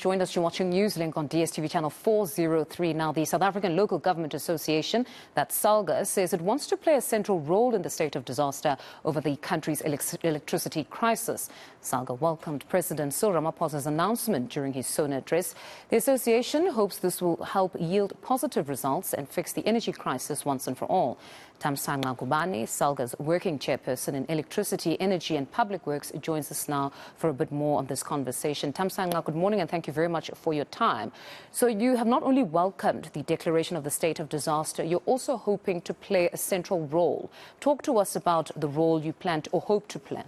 just joined us, you're watching Newslink on DSTV channel 403. Now, the South African Local Government Association, that's SALGA, says it wants to play a central role in the state of disaster over the country's electricity crisis. SALGA welcomed President Cyril Ramaphosa's announcement during his SONA address. The association hopes this will help yield positive results and fix the energy crisis once and for all. Thamsanqa Ngubane, SALGA's working chairperson in electricity, energy and public works, joins us now for a bit more on this conversation. Thamsanqa, good morning and thank you very much for your time. So you have not only welcomed the declaration of the state of disaster, you're also hoping to play a central role. Talk to us about the role you plan to, or hope to play.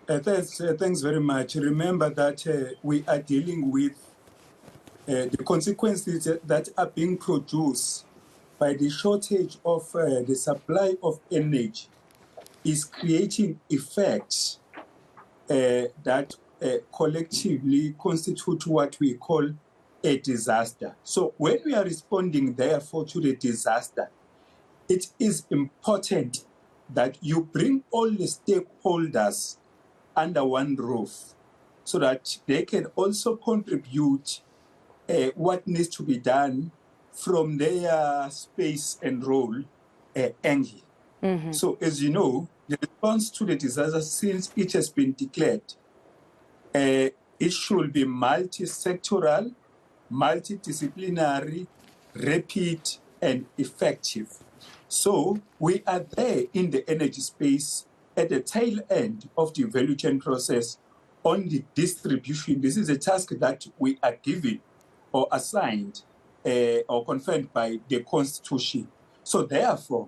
Thanks very much. Remember that we are dealing with the consequences that are being produced by the shortage of the supply of energy is creating effects that collectively constitute what we call a disaster. So when we are responding, therefore, to the disaster, it is important that you bring all the stakeholders under one roof so that they can also contribute what needs to be done from their space and role angle. Mm-hmm. So as you know, the response to the disaster, since it has been declared, it should be multi-sectoral, multidisciplinary, rapid and effective. So we are there in the energy space at the tail end of the value chain process on the distribution. This is a task that we are given or assigned or confirmed by the Constitution. So therefore,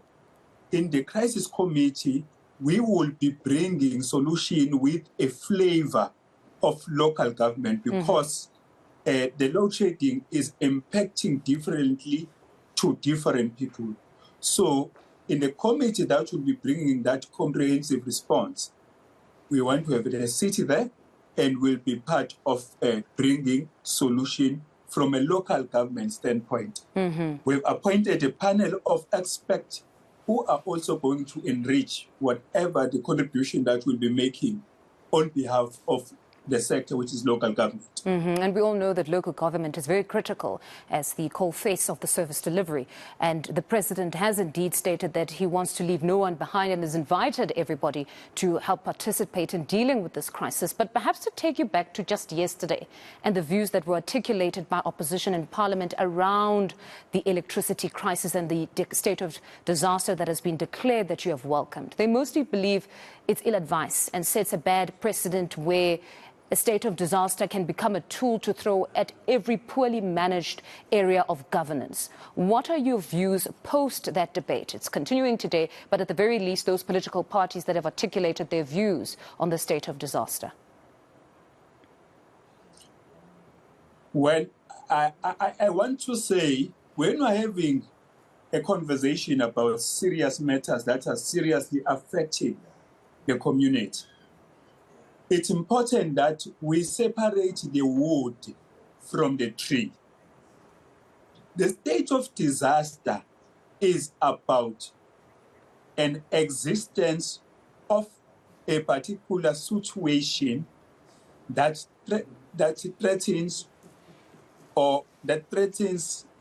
in the crisis committee, we will be bringing solution with a flavor of local government because the load shedding is impacting differently to different people. So in the committee that will be bringing that comprehensive response, we want to have the city there and will be part of bringing solution from a local government standpoint. We've appointed a panel of experts who are also going to enrich whatever the contribution that we'll be making on behalf of the sector, which is local government. And we all know that local government is very critical as the core face of the service delivery. And the president has indeed stated that he wants to leave no one behind and has invited everybody to help participate in dealing with this crisis. But perhaps to take you back to just yesterday and the views that were articulated by opposition in parliament around the electricity crisis and the state of disaster that has been declared that you have welcomed. They mostly believe it's ill-advised and sets a bad precedent where a state of disaster can become a tool to throw at every poorly managed area of governance. What are your views post that debate? It's continuing today, but at the very least, those political parties that have articulated their views on the state of disaster. Well, I want to say, when we're having a conversation about serious matters that are seriously affecting the community, it's important that we separate the wood from the tree. The state of disaster is about an existence of a particular situation that threatens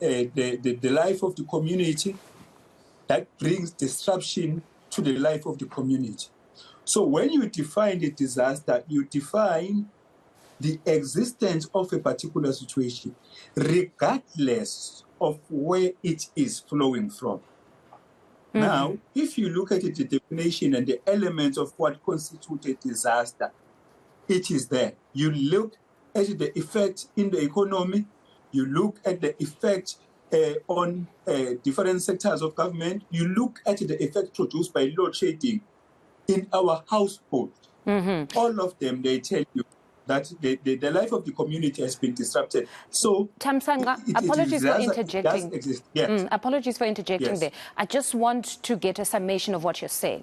the life of the community, that brings disruption to the life of the community. So when you define the disaster, you define the existence of a particular situation, regardless of where it is flowing from. Now, if you look at the definition and the elements of what constitutes a disaster, it is there. You look at the effect in the economy, you look at the effect on different sectors of government, you look at the effect produced by load shedding in our household. All of them, they tell you that the life of the community has been disrupted. So, Thamsanqa, apologies for interjecting. Yes. Apologies for interjecting there. I just want to get a summation of what you're saying.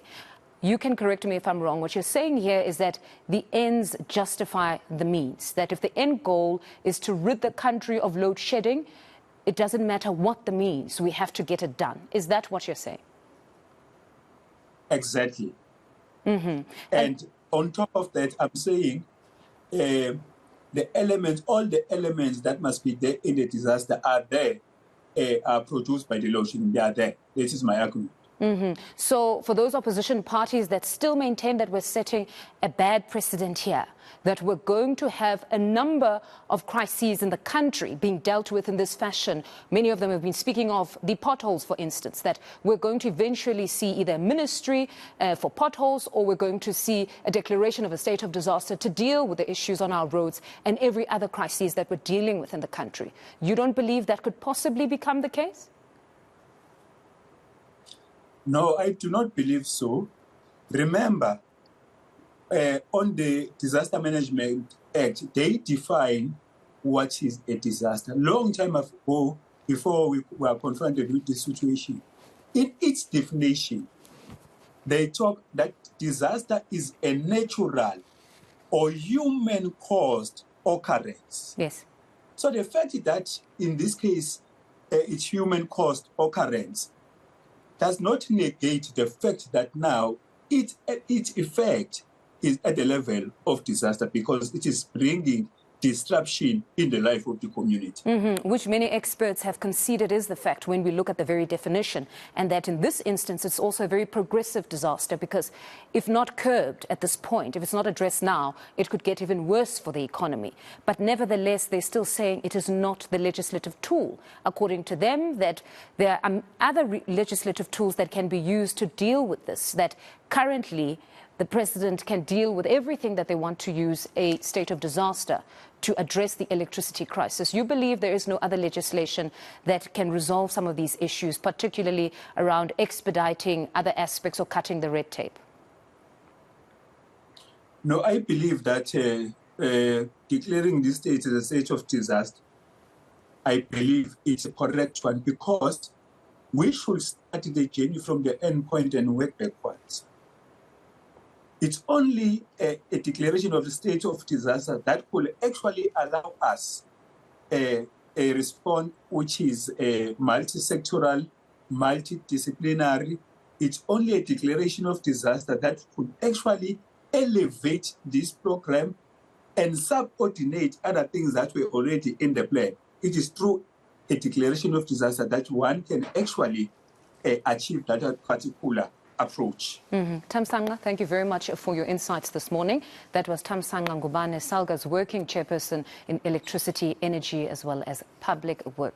You can correct me if I'm wrong. What you're saying here is that the ends justify the means, that if the end goal is to rid the country of load shedding, it doesn't matter what the means, we have to get it done. Is that what you're saying? Exactly. And on top of that, I'm saying all the elements that must be there in the disaster are there, are produced by the load shedding. They are there. This is my argument. So for those opposition parties that still maintain that we're setting a bad precedent here, that we're going to have a number of crises in the country being dealt with in this fashion, many of them have been speaking of the potholes, for instance, that we're going to eventually see either a ministry for potholes, or we're going to see a declaration of a state of disaster to deal with the issues on our roads and every other crisis that we're dealing with in the country. You don't believe that could possibly become the case? No, I do not believe so. Remember, on the Disaster Management Act, they define what is a disaster. Long time ago, before we were confronted with this situation, in its definition, they talk that disaster is a natural or human-caused occurrence. Yes. So the fact that, in this case, it's human-caused occurrence does not negate the fact that now its effect is at the level of disaster, because it is bringing disruption in the life of the community. Which many experts have conceded is the fact when we look at the very definition, and that in this instance it's also a very progressive disaster, because if not curbed at this point, if it's not addressed now, it could get even worse for the economy. But nevertheless, they're still saying it is not the legislative tool. According to them, that there are other legislative tools that can be used to deal with this, that currently the president can deal with everything that they want to use a state of disaster to address the electricity crisis. You believe there is no other legislation that can resolve some of these issues, particularly around expediting other aspects or cutting the red tape? No, I believe that declaring this state as a state of disaster, I believe it's a correct one, because we should start the journey from the end point and work backwards. It's only a declaration of the state of disaster that will actually allow us a response which is multi-sectoral, multidisciplinary. It's only a declaration of disaster that could actually elevate this program and subordinate other things that were already in the plan. It is through a declaration of disaster that one can actually achieve that particular approach. Thamsanqa, thank you very much for your insights this morning. That was Thamsanqa Ngubane, SALGA's working chairperson in electricity, energy, as well as public works.